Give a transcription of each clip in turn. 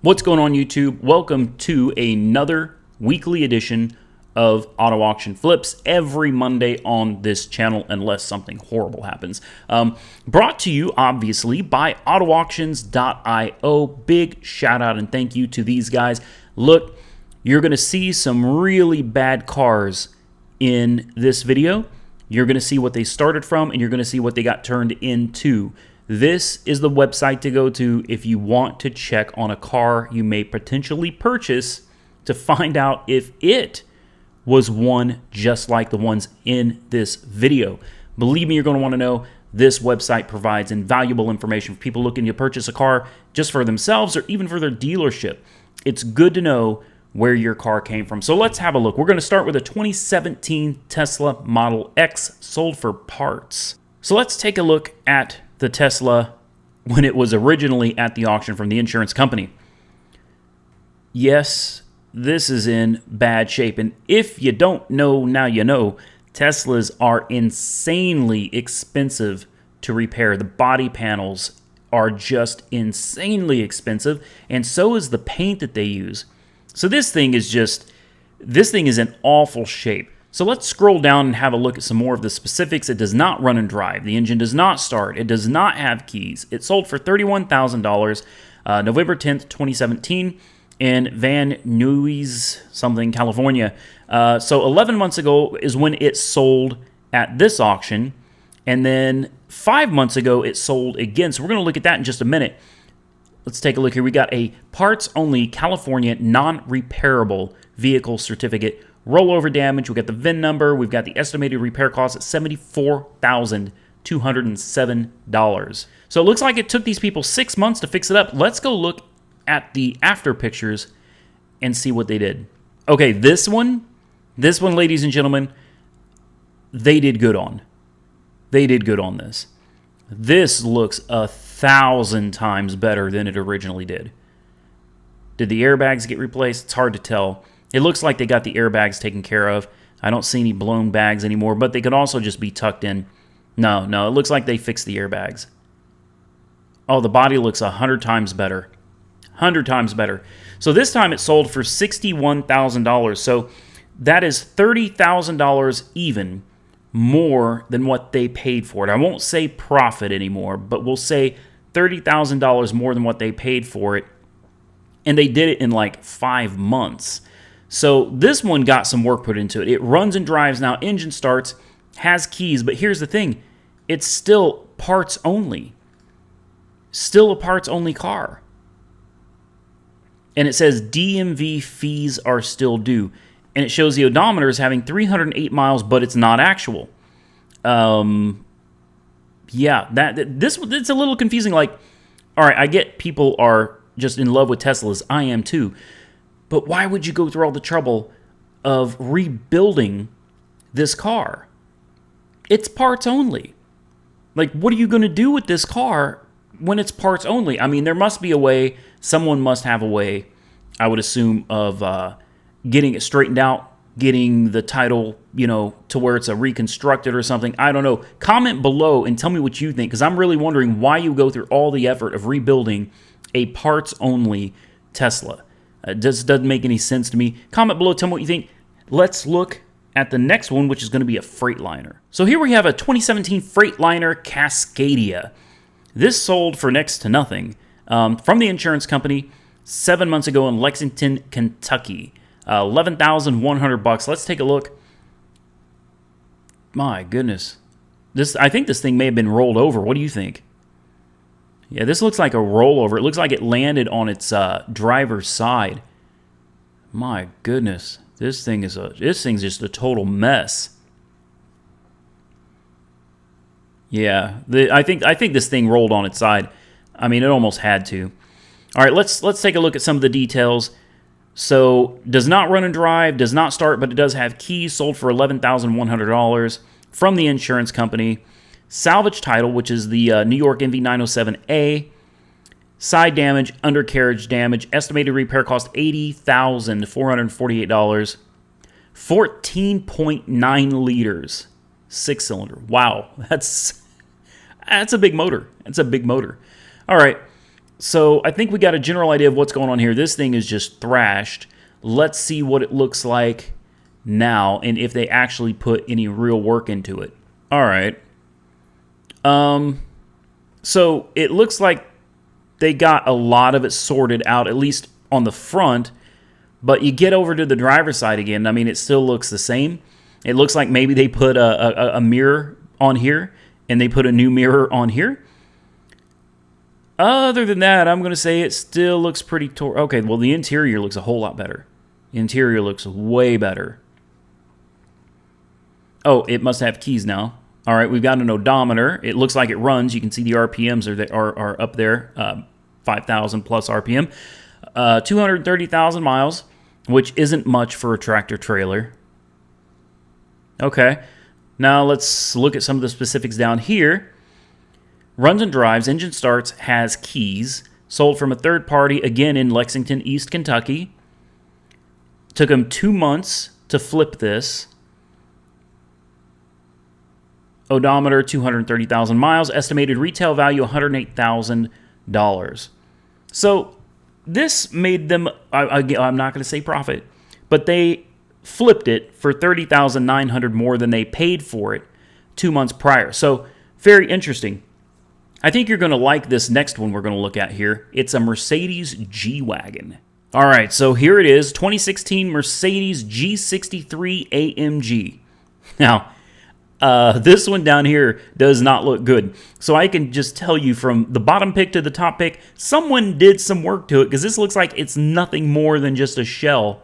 What's going on, YouTube? Welcome to another weekly edition of Auto Auction Flips every Monday on this channel, unless something horrible happens. Brought to you, obviously, by AutoAuctions.io. Big shout out and thank you to these guys. Look, you're going to see some really bad cars in this video. You're going to see what they started from, and you're going to see what they got turned into. This is the website to go to if you want to check on a car you may potentially purchase to find out if it was one just like the ones in this video. Believe me, you're going to want to know this website provides invaluable information for people looking to purchase a car just for themselves or even for their dealership. It's good to know where your car came from. So let's have a look. We're going to start with a 2017 Tesla Model X sold for parts. So let's take a look at the Tesla when it was originally at the auction from the insurance company. Yes, this is in bad shape. And if you don't know, now you know. Teslas are insanely expensive to repair. The body panels are just insanely expensive, and so is the paint that they use. So this thing is in awful shape. So let's scroll down and have a look at some more of the specifics. It does not run and drive. The engine does not start. It does not have keys. It sold for $31,000 November 10th, 2017 in Van Nuys, something, California. So 11 months ago is when it sold at this auction. And then 5 months ago, it sold again. So we're going to look at that in just a minute. Let's take a look here. We got a parts-only California non-repairable vehicle certificate. Rollover damage, we got the VIN number, we've got the estimated repair cost at $74,207. So it looks like it took these people 6 months to fix it up. Let's go look at the after pictures and see what they did. Okay, this one, ladies and gentlemen, they did good on. They did good on this. This looks 1,000 times better than it originally did. Did the airbags get replaced? It's hard to tell. It looks like they got the airbags taken care of. I don't see any blown bags anymore, but they could also just be tucked in. No, it looks like they fixed the airbags. Oh, the body looks 100 times better. 100 times better. So this time it sold for $61,000. So that is $30,000 even more than what they paid for it. I won't say profit anymore, but we'll say $30,000 more than what they paid for it. And they did it in like 5 months. So this one got some work put into it. It runs and drives now, engine starts, has keys, but here's the thing. It's still parts only. Still a parts only car. And it says DMV fees are still due. And it shows the odometer is having 308 miles, but it's not actual. Yeah, it's a little confusing. Like, all right, I get people are just in love with Teslas. I am too. But why would you go through all the trouble of rebuilding this car? It's parts only. Like, what are you going to do with this car when it's parts only? I mean, there must be a way. Someone must have a way, I would assume, of getting it straightened out, getting the title, to where it's a reconstructed or something. I don't know. Comment below and tell me what you think, because I'm really wondering why you go through all the effort of rebuilding a parts-only Tesla. It just doesn't make any sense to me. Comment below, tell me what you think. Let's look at the next one, which is going to be a Freightliner. So here we have a 2017 Freightliner Cascadia. This sold for next to nothing from the insurance company 7 months ago in Lexington, Kentucky. $11,100. Let's take a look. My goodness. I think this thing may have been rolled over. What do you think? Yeah, this looks like a rollover. It looks like it landed on its driver's side. My goodness, this thing's just a total mess. Yeah, I think this thing rolled on its side. I mean, it almost had to. All right, let's take a look at some of the details. So, does not run and drive, does not start, but it does have keys. Sold for $11,100 from the insurance company. Salvage title, which is the New York MV907A. Side damage, undercarriage damage. Estimated repair cost $80,448. 14.9 liters. 6-cylinder. Wow, that's a big motor. That's a big motor. All right, So I think we got a general idea of what's going on here. This thing is just thrashed. Let's see what it looks like now and if they actually put any real work into it. All right. So it looks like they got a lot of it sorted out, at least on the front. But you get over to the driver's side again, I mean, it still looks the same. It looks like maybe they put a mirror on here and they put a new mirror on here. Other than that, I'm going to say it still looks pretty... Okay, well, the interior looks a whole lot better. The interior looks way better. Oh, it must have keys now. All right, we've got an odometer. It looks like it runs. You can see the RPMs are up there, 5,000 plus RPM. 230,000 miles, which isn't much for a tractor trailer. Okay, now let's look at some of the specifics down here. Runs and drives, engine starts, has keys. Sold from a third party, again in Lexington, East Kentucky. Took them 2 months to flip this. Odometer, 230,000 miles. Estimated retail value, $108,000. So this made them, I'm not going to say profit, but they flipped it for $30,900 more than they paid for it 2 months prior. So very interesting. I think you're going to like this next one we're going to look at here. It's a Mercedes G-Wagon. All right, so here it is, 2016 Mercedes G63 AMG. Now, this one down here does not look good. So I can just tell you from the bottom pick to the top pick, someone did some work to it because this looks like it's nothing more than just a shell.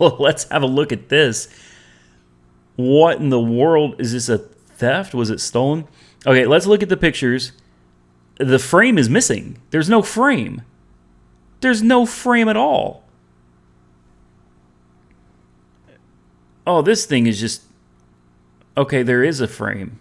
Let's have a look at this. What in the world? Is this a theft? Was it stolen? Okay, let's look at the pictures. The frame is missing. There's no frame. There's no frame at all. Oh, this thing is just... Okay, there is a frame.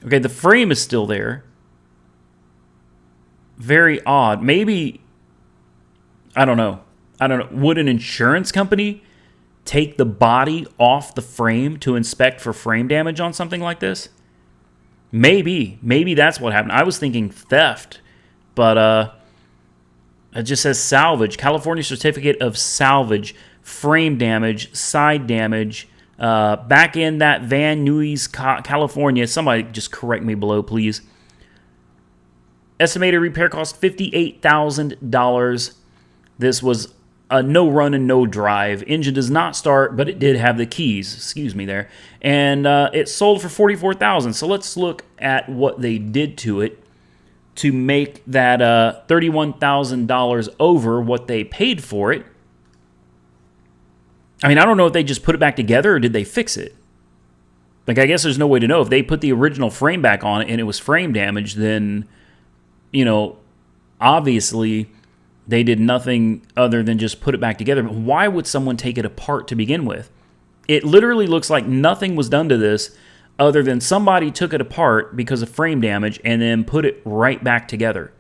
Okay, the frame is still there. Very odd. Maybe... I don't know. Would an insurance company take the body off the frame to inspect for frame damage on something like this? Maybe that's what happened. I was thinking theft, but it just says salvage. California Certificate of Salvage, frame damage, side damage, back in that Van Nuys, California. Somebody just correct me below, please. Estimated repair cost $58,000. This was a no run and no drive. Engine does not start, but it did have the keys. Excuse me there. And it sold for $44,000. So let's look at what they did to it to make that $31,000 over what they paid for it. I mean, I don't know if they just put it back together or did they fix it. Like, I guess there's no way to know. If they put the original frame back on it and it was frame damage, then, you know, obviously they did nothing other than just put it back together. But why would someone take it apart to begin with? It literally looks like nothing was done to this other than somebody took it apart because of frame damage and then put it right back together.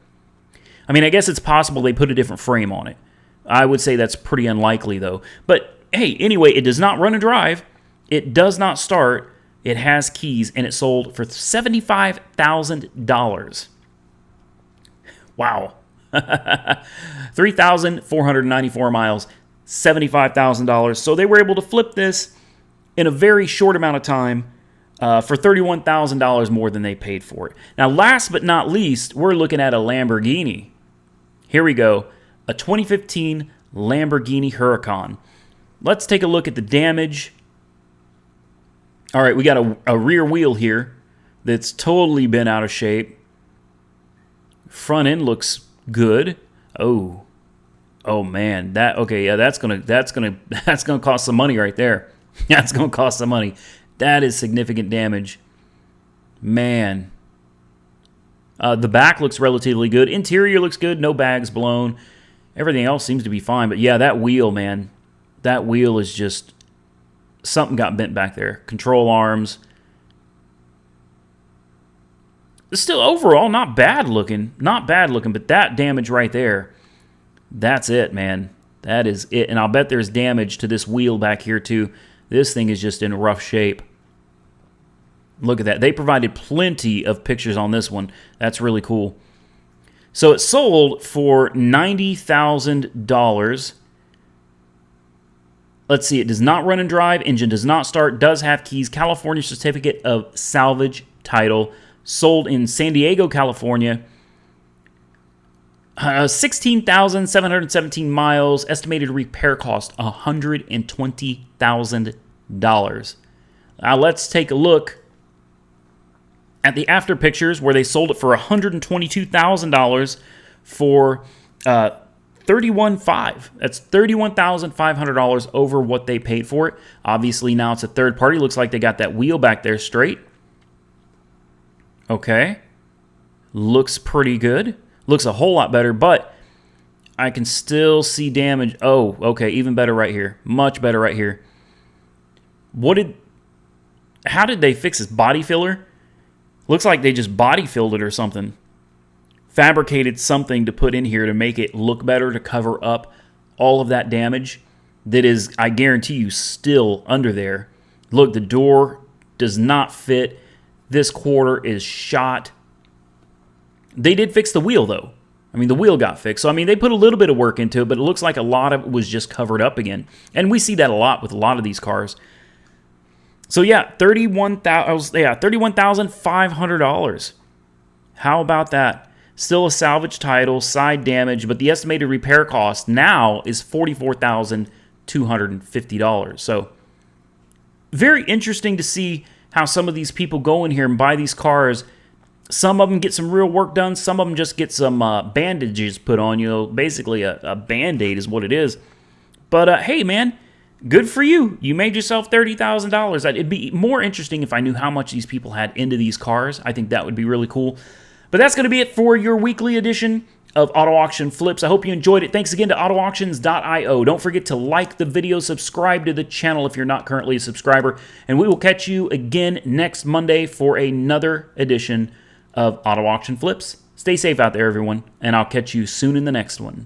I mean, I guess it's possible they put a different frame on it. I would say that's pretty unlikely, though. But, hey, anyway, it does not run and drive. It does not start. It has keys, and it sold for $75,000. Wow. 3,494 miles, $75,000. So they were able to flip this in a very short amount of time for $31,000 more than they paid for it. Now, last but not least, we're looking at a Lamborghini. Here we go, a 2015 Lamborghini Huracan. Let's take a look at the damage. All right, we got a rear wheel here that's totally been out of shape. Front end looks good. Oh man, that's gonna cost some money right there. That's gonna cost some money. That is significant damage, man. The back looks relatively good. Interior looks good. No bags blown. Everything else seems to be fine. But yeah, that wheel, man, that wheel is just something got bent back there. Control arms. It's still overall not bad looking, but that damage right there, that's it, man. That is it. And I'll bet there's damage to this wheel back here too. This thing is just in rough shape. Look at that. They provided plenty of pictures on this one. That's really cool. So it sold for $90,000. Let's see, it does not run and drive, engine does not start, does have keys, California certificate of salvage title, sold in San Diego, California. 16,717 miles, estimated repair cost $120,000. Now let's take a look at the after pictures where they sold it for $122,000 for $31,500. That's $31,500 over what they paid for it. Obviously, now it's a third party. Looks like they got that wheel back there straight. Okay. Looks pretty good. Looks a whole lot better, but I can still see damage. Oh, okay, even better right here. Much better right here. How did they fix this? Body filler? Looks like they just body filled it or something. Fabricated something to put in here to make it look better, to cover up all of that damage that is, I guarantee you, still under there. Look, the door does not fit. This quarter is shot. They did fix the wheel, though. I mean, the wheel got fixed. So, I mean, they put a little bit of work into it, but it looks like a lot of it was just covered up again. And we see that a lot with a lot of these cars. So, yeah, $31,500. How about that? Still a salvage title, side damage, but the estimated repair cost now is $44,250. So, very interesting to see how some of these people go in here and buy these cars. Some of them get some real work done. Some of them just get some bandages put on. Basically a Band-Aid is what it is. But, hey, man, good for you. You made yourself $30,000. It'd be more interesting if I knew how much these people had into these cars. I think that would be really cool. But that's going to be it for your weekly edition of Auto Auction Flips. I hope you enjoyed it. Thanks again to AutoAuctions.io. Don't forget to like the video, subscribe to the channel if you're not currently a subscriber, and we will catch you again next Monday for another edition of Auto Auction Flips. Stay safe out there, everyone, and I'll catch you soon in the next one.